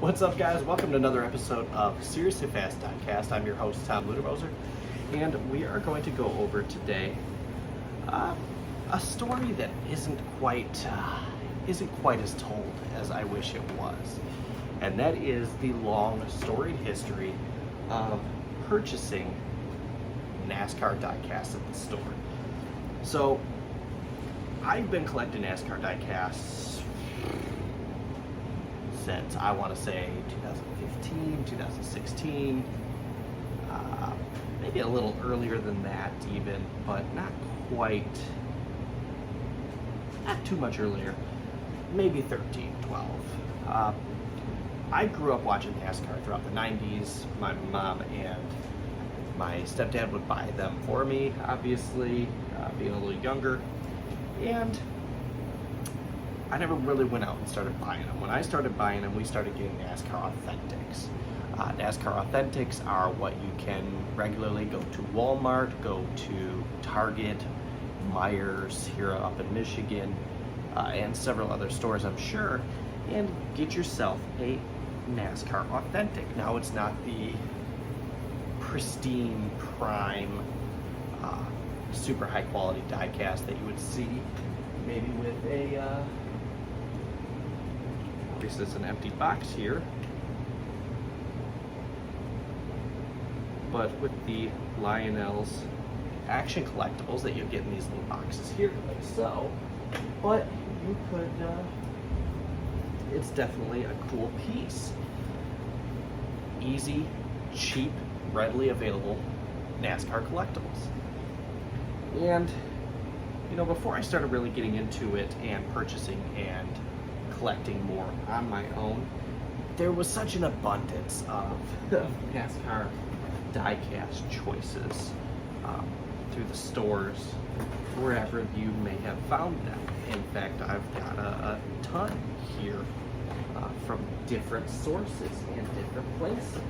What's up, guys? Welcome to another episode of Seriously Fast Diecast. I'm your host, Tom Ludermoser, and we are going to go over today a story that isn't quite as told as I wish it was, and that is the long storied history of purchasing NASCAR diecasts at the store. So, I've been collecting NASCAR diecasts since, I want to say, 2015, 2016, maybe a little earlier than that even, but not too much earlier, maybe 13, 12. I grew up watching NASCAR throughout the 90s. My mom and my stepdad would buy them for me, obviously, being a little younger, and I never really went out and started buying them. When I started buying them, we started getting NASCAR Authentics. NASCAR Authentics are what you can regularly go to Walmart, go to Target, Myers here up in Michigan, and several other stores, I'm sure, and get yourself a NASCAR Authentic. Now, it's not the pristine, prime, super high quality diecast that you would see maybe with a this is an empty box here, but with the Lionel's action collectibles that you get in these little boxes here, like so. But you could, it's definitely a cool piece. Easy, cheap, readily available NASCAR collectibles. And, you know, before I started really getting into it and purchasing and collecting more on my own, there was such an abundance of NASCAR diecast choices through the stores, wherever you may have found them. In fact, I've got a ton here from different sources and different places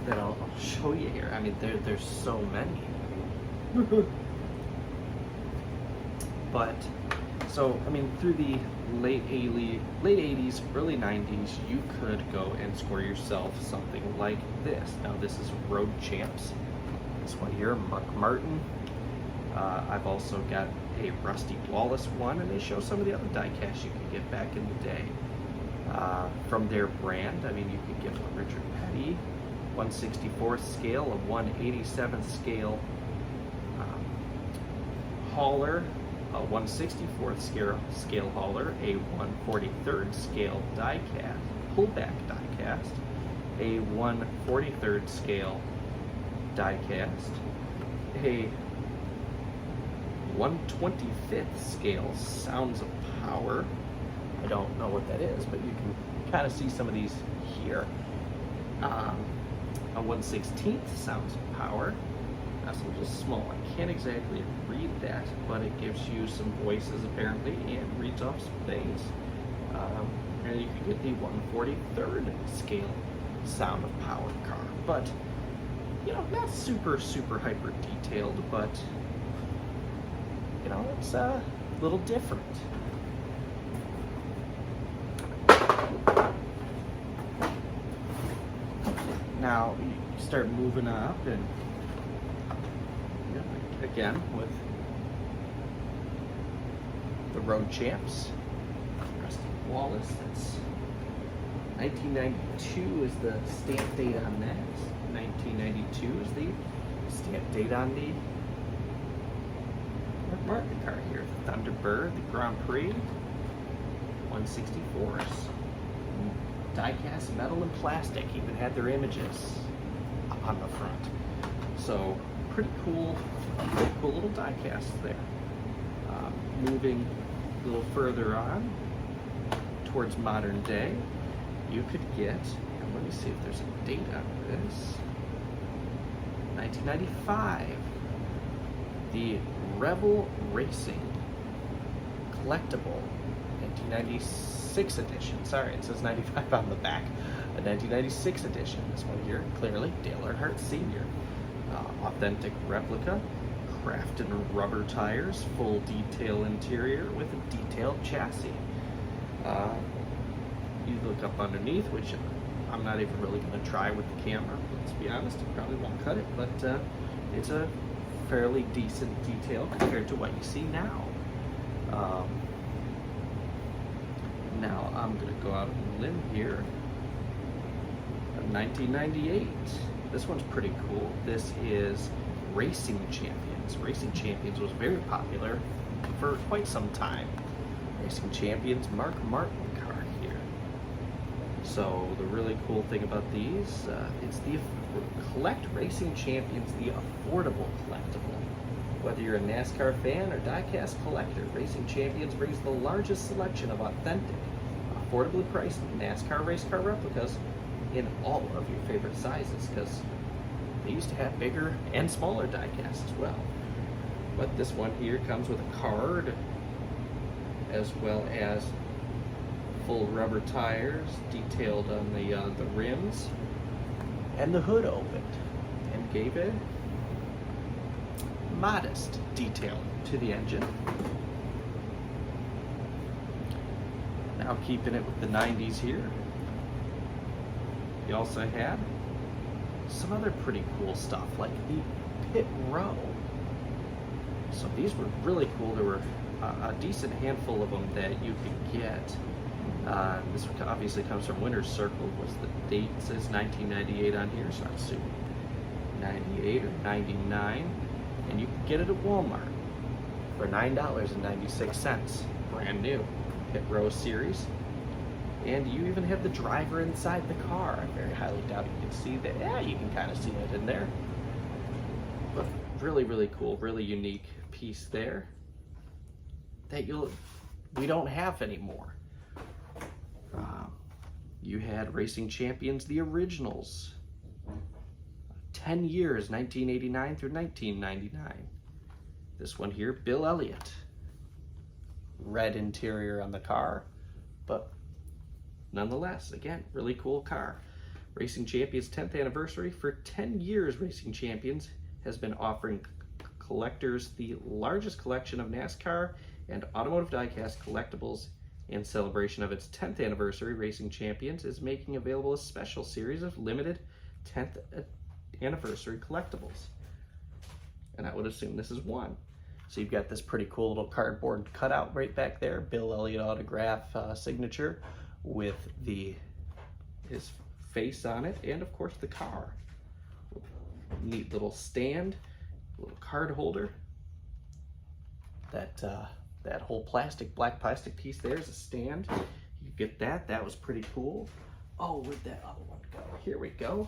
that I'll show you here. I mean, there's so many. But so, I mean, through the late 80s, early 90s, you could go and score yourself something like this. Now, this is Road Champs. This one here, Mark Martin. I've also got a Rusty Wallace one, and they show some of the other diecasts you could get back in the day. From their brand, I mean, you could get a Richard Petty, 1/64th scale, a 1/87th scale hauler, a 1/64th scale hauler, a 1/43rd scale diecast, pullback diecast, a 1/43rd scale diecast, a 1/25th scale Sounds of Power. I don't know what that is, but you can kind of see some of these here. A 1/16th Sounds of Power. That's a little small. I can't exactly read that, but it gives you some voices apparently and reads off some things. And you can get the 1/43rd scale Sound of Power car, but you know, not super hyper detailed, but you know, it's a little different. Now you start moving up, and again with the Road Champs, Rusty Wallace. That's 1992 is the stamp date on that. 1992 is the stamp date on the market car here. The Thunderbird, the Grand Prix, 1/64s. Diecast metal and plastic, even had their images up on the front. So pretty cool little diecast there. Moving a little further on towards modern day, you could get, and let me see if there's a date on this, 1995, the Rebel Racing Collectible 1996 edition. Sorry, it says 95 on the back. A 1996 edition. This one here, clearly, Dale Earnhardt Sr. Authentic replica, crafted rubber tires, full detail interior with a detailed chassis. look up underneath, which I'm not even really going to try with the camera. Let's be honest, it probably won't cut it, but it's a fairly decent detail compared to what you see now. Now I'm going to go out on a limb here. 1998. This one's pretty cool. This is Racing Champions. Racing Champions was very popular for quite some time. Racing Champions Mark Martin car here. So the really cool thing about these, it's the collect Racing Champions, the affordable collectible. Whether you're a NASCAR fan or diecast collector, Racing Champions brings the largest selection of authentic, affordably priced NASCAR race car replicas in all of your favorite sizes, because they used to have bigger and smaller diecasts as well. But this one here comes with a card, as well as full rubber tires detailed on the rims, and the hood opened and gave it modest detail to the engine. Now keeping it with the 90s here, you also had some other pretty cool stuff like the pit row. So these were really cool. There were a decent handful of them that you could get. This obviously comes from Winner's Circle. What's the date? It says 1998 on here, so I'm assuming 98 or 99. And you can get it at Walmart for $9.96, brand new. Pit row series. And you even have the driver inside the car. I very highly doubt you can see that. Yeah, you can kind of see it in there. But really, really cool, really unique piece there that we don't have anymore. You had Racing Champions, the originals. 10 years, 1989 through 1999. This one here, Bill Elliott. Red interior on the car, but nonetheless, again, really cool car. Racing Champions 10th anniversary. For 10 years, Racing Champions has been offering collectors the largest collection of NASCAR and automotive diecast collectibles. In celebration of its 10th anniversary, Racing Champions is making available a special series of limited 10th anniversary collectibles. And I would assume this is one. So you've got this pretty cool little cardboard cutout right back there, Bill Elliott autograph signature with his face on it, and of course the car. Neat little stand, little card holder. That whole black plastic piece there is a stand. You get that. That was pretty cool. Oh, where'd that other one go? Here we go.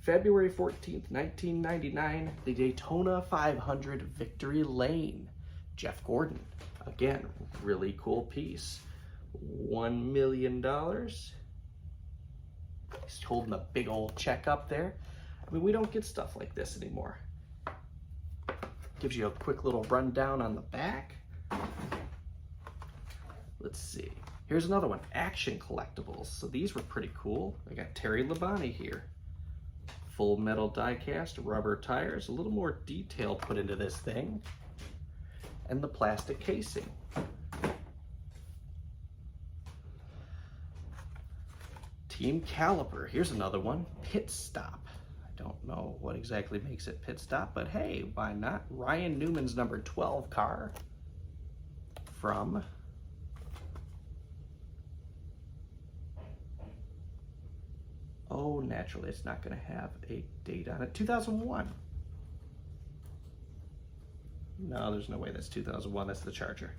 February 14th, 1999, the Daytona 500 Victory Lane. Jeff Gordon. Again, really cool piece. $1 million. He's holding a big old check up there. I mean, we don't get stuff like this anymore. Gives you a quick little rundown on the back. Let's see. Here's another one, Action Collectibles. So these were pretty cool. I got Terry Labonte here. Full metal die-cast, rubber tires, a little more detail put into this thing, and the plastic casing. Team Caliber. Here's another one, Pit Stop. Don't know what exactly makes it Pit Stop, but hey, why not? Ryan Newman's number 12 car from naturally it's not going to have a date on it. 2001. No, there's no way that's 2001. That's the Charger.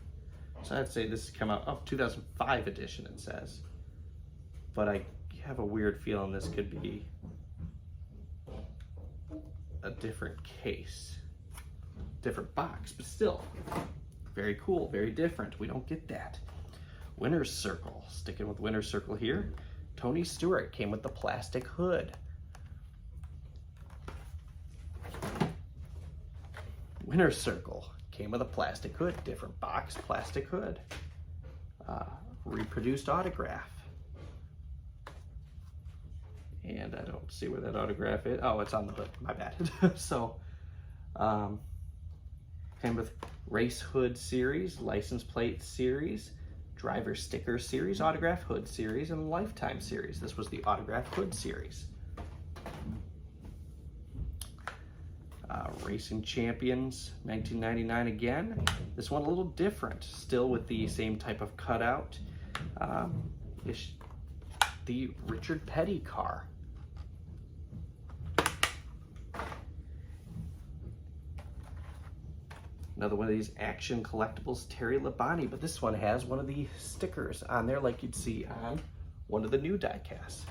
So I'd say this has come out, 2005 edition it says. But I have a weird feeling this could be a different case, different box, but still very cool, very different. We don't get that. Winner's Circle, sticking with Winner's Circle here. Tony Stewart came with the plastic hood. Winner's Circle came with a plastic hood, different box, plastic hood. Reproduced autograph. And I don't see where that autograph is. Oh, it's on the hood, my bad. So, came with Race Hood series, license plate series, Driver Sticker Series, Autograph Hood Series, and Lifetime Series. This was the Autograph Hood Series. Racing Champions, 1999 again. This one a little different, still with the same type of cutout. The Richard Petty car. Another one of these Action Collectibles, Terry Labonte, but this one has one of the stickers on there like you'd see on one of the new diecasts.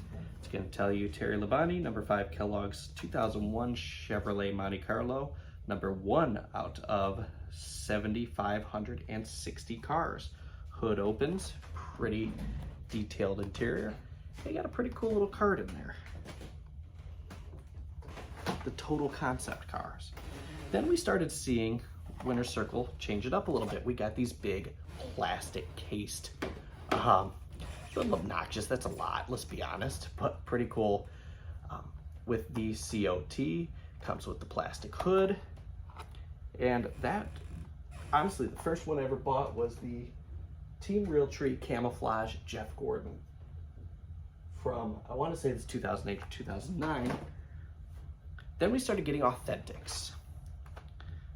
It's going to tell you Terry Labonte, number 5 Kellogg's 2001 Chevrolet Monte Carlo, number 1 out of 7,560 cars. Hood opens, pretty detailed interior. They got a pretty cool little card in there. The total concept cars. Then we started seeing Winner's Circle change it up a little bit. We got these big plastic cased, a little obnoxious, that's a lot, let's be honest, but pretty cool. With the COT, comes with the plastic hood, and that, honestly, the first one I ever bought was the Team Realtree Camouflage Jeff Gordon from, I want to say this 2008 or 2009. Then we started getting authentics.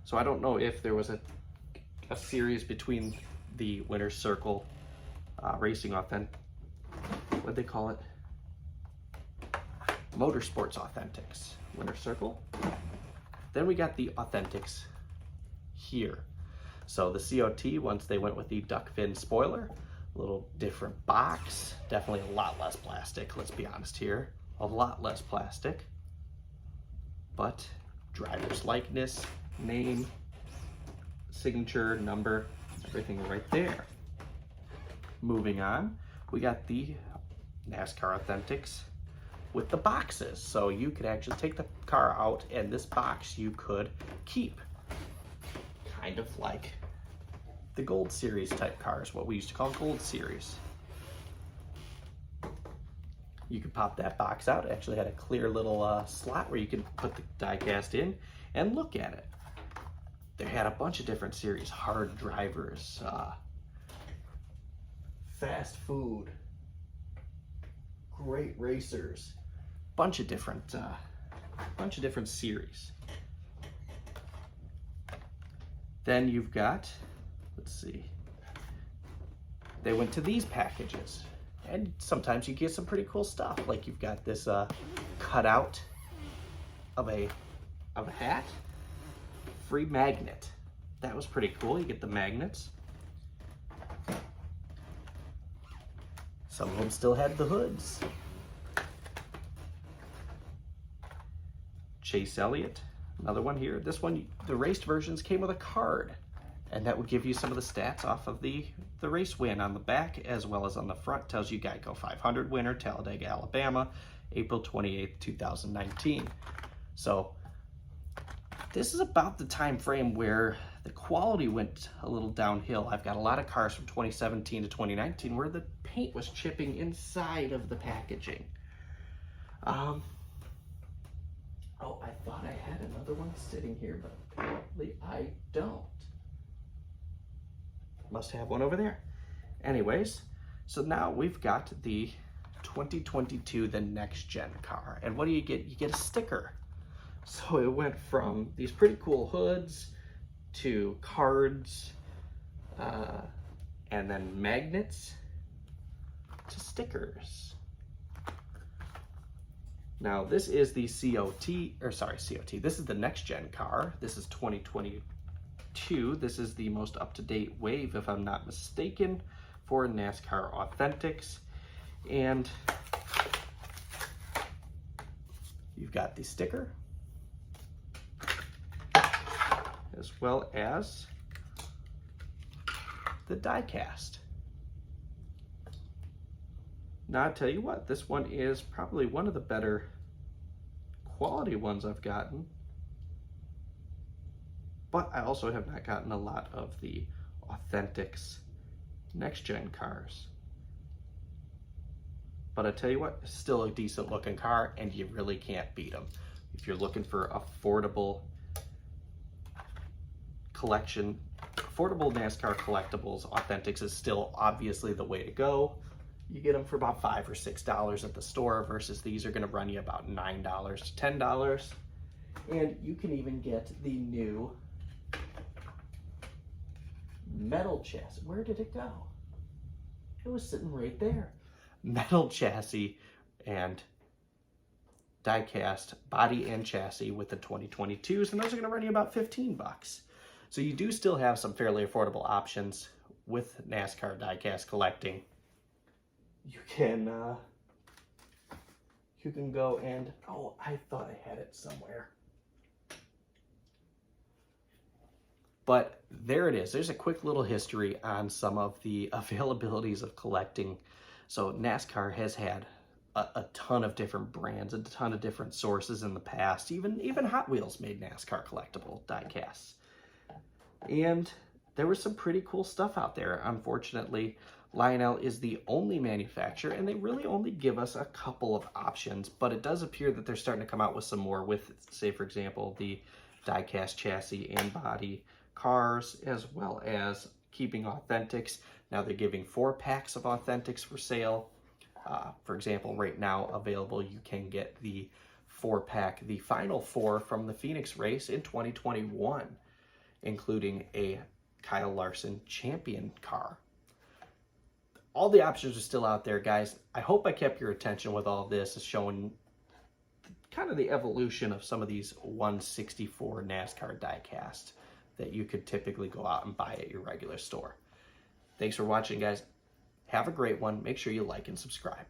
So I don't know if there was a series between the Winner's Circle Racing Authentic, what'd they call it? Motorsports Authentics, Winner's Circle. Then we got the Authentics here. So the COT, once they went with the duck fin spoiler, a little different box, definitely a lot less plastic, let's be honest here. A lot less plastic, but driver's likeness, name, signature, number, everything right there. Moving on, we got the NASCAR Authentics with the boxes. So you could actually take the car out and this box you could keep. Kind of like the Gold Series type cars, what we used to call Gold Series. You could pop that box out. It actually had a clear little slot where you could put the diecast in and look at it. They had a bunch of different series, hard drivers, fast food, great racers, bunch of different series. Then you've got, let's see, they went to these packages, and sometimes you get some pretty cool stuff. Like you've got this cutout of a hat. Free magnet. That was pretty cool. You get the magnets. Some of them still had the hoods. Chase Elliott, another one here. This one, the raced versions came with a card, and that would give you some of the stats off of the race win on the back as well as on the front. Tells you Geico 500 winner, Talladega, Alabama, April 28th, 2019. So this is about the time frame where the quality went a little downhill. I've got a lot of cars from 2017 to 2019 where the paint was chipping inside of the packaging. Oh, I thought I had another one sitting here, but apparently I don't. Must have one over there. Anyways, so now we've got the 2022, the next gen car. And what do you get? You get a sticker. So it went from these pretty cool hoods to cards, and then magnets to stickers. Now this is the COT, this is the next gen car. This is 2022. This is the most up-to-date wave, if I'm not mistaken, for NASCAR Authentics. And you've got the sticker, as well as the diecast. Now, I'll tell you what, this one is probably one of the better quality ones I've gotten, but I also have not gotten a lot of the Authentics next-gen cars. But I tell you what, it's still a decent looking car, and you really can't beat them. If you're looking for affordable collection affordable NASCAR collectibles, authentics is still obviously the way to go. You get them for about $5 or $6 at the store versus these are going to run you about $9 to $10. And you can even get the new metal chassis. Where did it go? It was sitting right there. Metal chassis and die-cast body and chassis with the 2022s, and those are going to run you about 15 bucks. So you do still have some fairly affordable options with NASCAR die-cast collecting. You can go and, oh, I thought I had it somewhere. But there it is. There's a quick little history on some of the availabilities of collecting. So NASCAR has had a ton of different brands, a ton of different sources in the past. Even Hot Wheels made NASCAR collectible die-casts. And there was some pretty cool stuff out there. Unfortunately, Lionel is the only manufacturer, and they really only give us a couple of options, but it does appear that they're starting to come out with some more with, say, for example, the die-cast chassis and body cars, as well as keeping authentics. Now they're giving 4 packs of authentics for sale. For example, right now available, you can get the 4-pack, the final 4 from the Phoenix race in 2021, including a Kyle Larson champion car. All the options are still out there, guys. I hope I kept your attention with all of this, showing kind of the evolution of some of these 1/64 NASCAR die-cast that you could typically go out and buy at your regular store. Thanks for watching, guys. Have a great one. Make sure you like and subscribe.